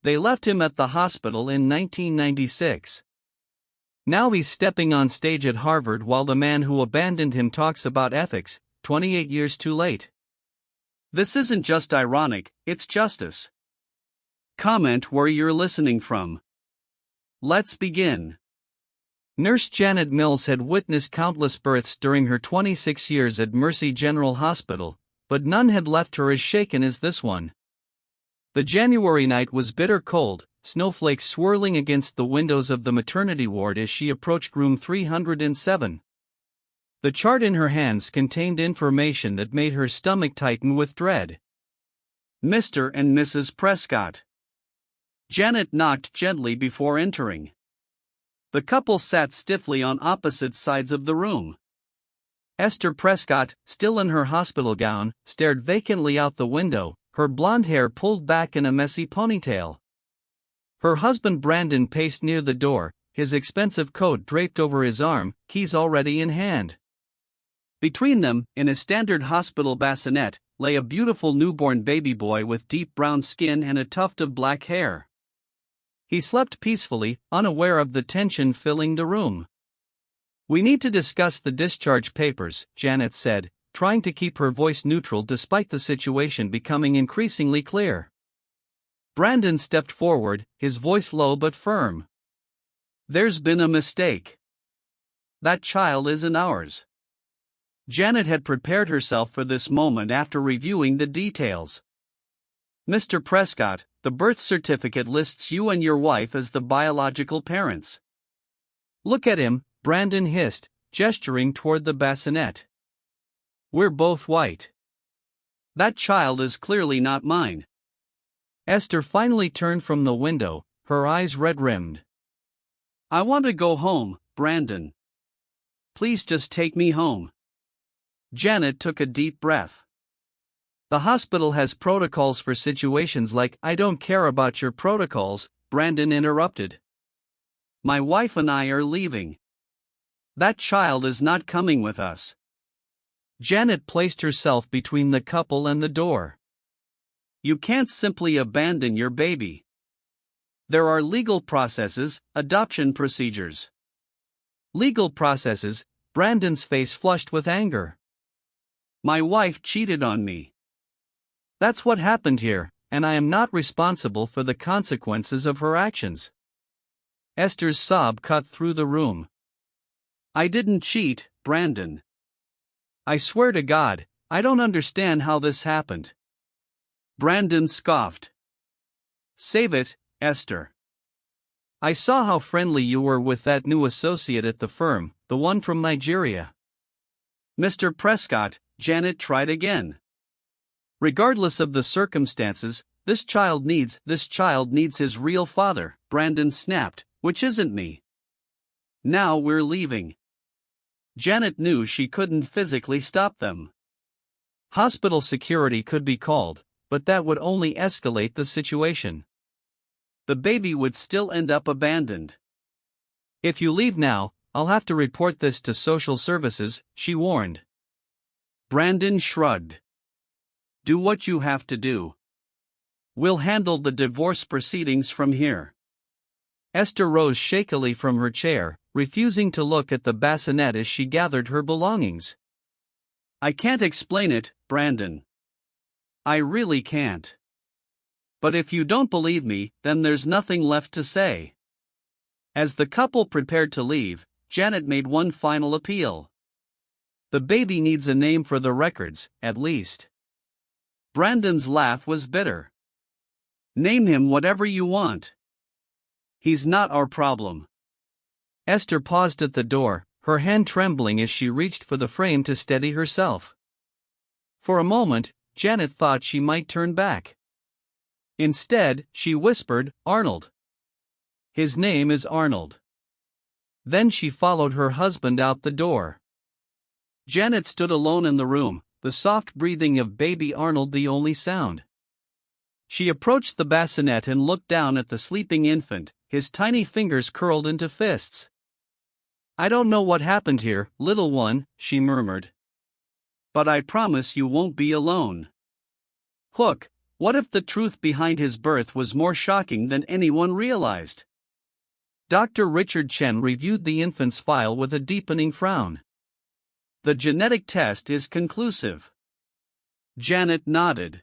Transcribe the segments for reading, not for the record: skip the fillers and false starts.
They left him at the hospital in 1996. Now he's stepping on stage at Harvard while the man who abandoned him talks about ethics, 28 years too late. This isn't just ironic, it's justice. Comment where you're listening from. Let's begin. Nurse Janet Mills had witnessed countless births during her 26 years at Mercy General Hospital, but none had left her as shaken as this one. The January night was bitter cold, snowflakes swirling against the windows of the maternity ward as she approached room 307. The chart in her hands contained information that made her stomach tighten with dread. Mr. and Mrs. Prescott. Janet knocked gently before entering. The couple sat stiffly on opposite sides of the room. Esther Prescott, still in her hospital gown, stared vacantly out the window, her blonde hair pulled back in a messy ponytail. Her husband Brandon paced near the door, his expensive coat draped over his arm, keys already in hand. Between them, in a standard hospital bassinet, lay a beautiful newborn baby boy with deep brown skin and a tuft of black hair. He slept peacefully, unaware of the tension filling the room. "We need to discuss the discharge papers," Janet said, trying to keep her voice neutral despite the situation becoming increasingly clear. Brandon stepped forward, his voice low but firm. "There's been a mistake. That child isn't ours." Janet had prepared herself for this moment after reviewing the details. "Mr. Prescott, the birth certificate lists you and your wife as the biological parents." "Look at him," Brandon hissed, gesturing toward the bassinet. "We're both white. That child is clearly not mine." Esther finally turned from the window, her eyes red-rimmed. "I want to go home, Brandon. Please just take me home." Janet took a deep breath. "The hospital has protocols for situations like—" "I don't care about your protocols," Brandon interrupted. "My wife and I are leaving. That child is not coming with us." Janet placed herself between the couple and the door. "You can't simply abandon your baby. There are legal processes, adoption procedures." "Legal processes?" Brandon's face flushed with anger. "My wife cheated on me. That's what happened here, and I am not responsible for the consequences of her actions." Esther's sob cut through the room. "I didn't cheat, Brandon. I swear to God, I don't understand how this happened." Brandon scoffed. "Save it, Esther. I saw how friendly you were with that new associate at the firm, the one from Nigeria." "Mr. Prescott," Janet tried again. "Regardless of the circumstances, this child needs his real father," Brandon snapped, "which isn't me. Now we're leaving." Janet knew she couldn't physically stop them. Hospital security could be called, but that would only escalate the situation. The baby would still end up abandoned. "If you leave now, I'll have to report this to social services," she warned. Brandon shrugged. "Do what you have to do. We'll handle the divorce proceedings from here." Esther rose shakily from her chair, refusing to look at the bassinet as she gathered her belongings. "I can't explain it, Brandon. I really can't. But if you don't believe me, then there's nothing left to say." As the couple prepared to leave, Janet made one final appeal. "The baby needs a name for the records, at least." Brandon's laugh was bitter. "Name him whatever you want. He's not our problem." Esther paused at the door, her hand trembling as she reached for the frame to steady herself. For a moment, Janet thought she might turn back. Instead, she whispered, "Arnold. His name is Arnold." Then she followed her husband out the door. Janet stood alone in the room, the soft breathing of baby Arnold the only sound. She approached the bassinet and looked down at the sleeping infant, his tiny fingers curled into fists. "I don't know what happened here, little one," she murmured. "But I promise you won't be alone." "Hook," What if the truth behind his birth was more shocking than anyone realized? Dr. Richard Chen reviewed the infant's file with a deepening frown. The genetic test is conclusive. Janet nodded.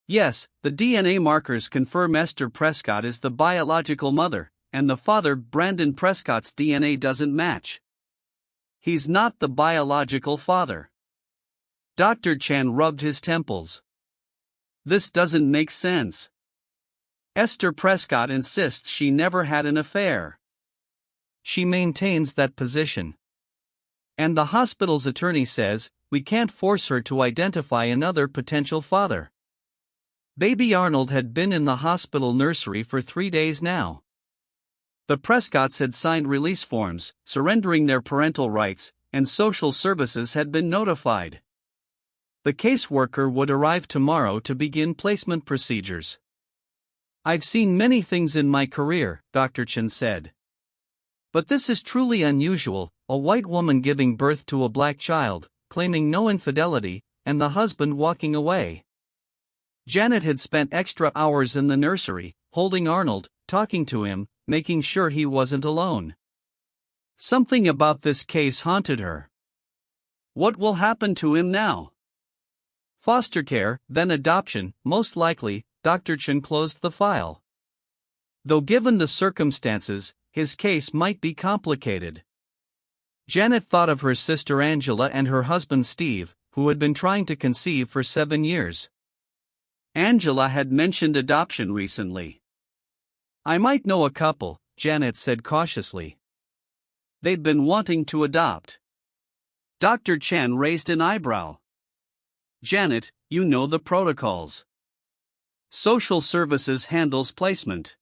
Yes, the DNA markers confirm Esther Prescott is the biological mother, and the father, Brandon Prescott's DNA doesn't match. He's not the biological father. Dr. Chen rubbed his temples. This doesn't make sense. Esther Prescott insists she never had an affair. She maintains that position. And the hospital's attorney says, we can't force her to identify another potential father. Baby Arnold had been in the hospital nursery for 3 days now. The Prescotts had signed release forms, surrendering their parental rights, and social services had been notified. The caseworker would arrive tomorrow to begin placement procedures. I've seen many things in my career, Dr. Chen said. But this is truly unusual, a white woman giving birth to a black child, claiming no infidelity, and the husband walking away. Janet had spent extra hours in the nursery, holding Arnold, talking to him, making sure he wasn't alone. Something about this case haunted her. What will happen to him now? Foster care, then adoption, most likely. Dr. Chen closed the file. Though given the circumstances, his case might be complicated. Janet thought of her sister Angela and her husband Steve, who had been trying to conceive for 7 years. Angela had mentioned adoption recently. I might know a couple, Janet said cautiously. They'd been wanting to adopt. Dr. Chen raised an eyebrow. Janet, you know the protocols. Social services handles placement.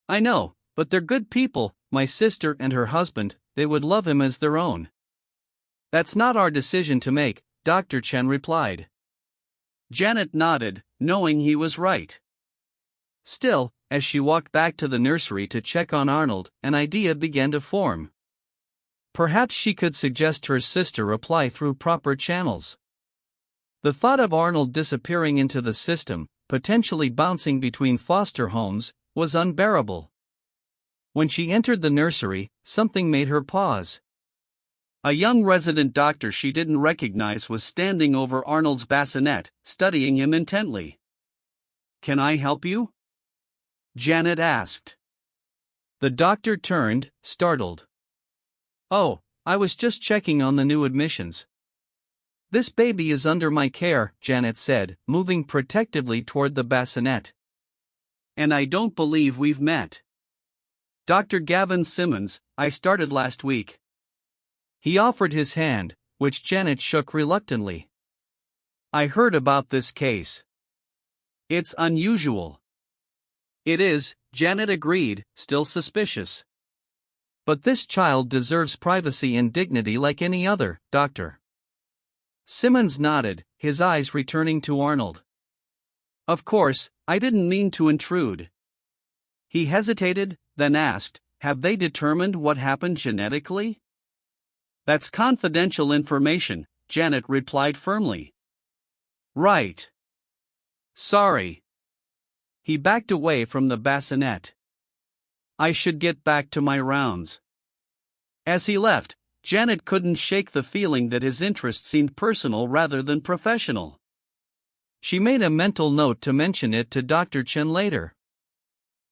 I know, but they're good people, my sister and her husband, they would love him as their own. That's not our decision to make, Dr. Chen replied. Janet nodded, knowing he was right. Still, as she walked back to the nursery to check on Arnold, an idea began to form. Perhaps she could suggest her sister apply through proper channels. The thought of Arnold disappearing into the system, potentially bouncing between foster homes, was unbearable. When she entered the nursery, something made her pause. A young resident doctor she didn't recognize was standing over Arnold's bassinet, studying him intently. Can I help you? Janet asked. The doctor turned, startled. Oh, I was just checking on the new admissions. This baby is under my care, Janet said, moving protectively toward the bassinet. And I don't believe we've met. Dr. Gavin Simmons, I started last week. He offered his hand, which Janet shook reluctantly. I heard about this case. It's unusual. It is, Janet agreed, still suspicious. But this child deserves privacy and dignity like any other, Doctor. Simmons nodded, his eyes returning to Arnold. Of course, I didn't mean to intrude. He hesitated, then asked, have they determined what happened genetically? That's confidential information, Janet replied firmly. Right. Sorry. He backed away from the bassinet. I should get back to my rounds. As he left, Janet couldn't shake the feeling that his interest seemed personal rather than professional. She made a mental note to mention it to Dr. Chen later.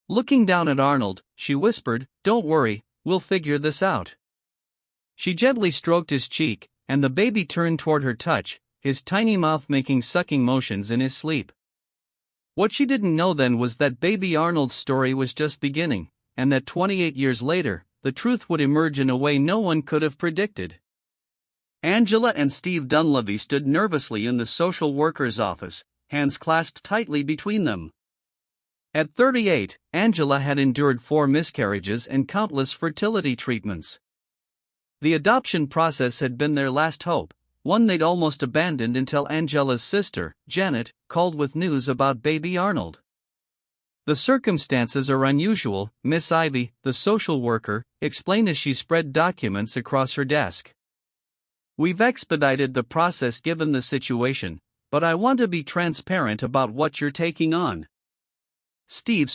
Looking down at Arnold, she whispered, "Don't worry, we'll figure this out." She gently stroked his cheek, and the baby turned toward her touch, his tiny mouth making sucking motions in his sleep. What she didn't know then was that baby Arnold's story was just beginning, and that 28 years later, the truth would emerge in a way no one could have predicted. Angela and Steve Dunleavy stood nervously in the social worker's office, hands clasped tightly between them. At 38, Angela had endured 4 miscarriages and countless fertility treatments. The adoption process had been their last hope, one they'd almost abandoned until Angela's sister, Janet, called with news about baby Arnold. The circumstances are unusual, Miss Ivy, the social worker, explained as she spread documents across her desk. We've expedited the process given the situation, but I want to be transparent about what you're taking on. Steve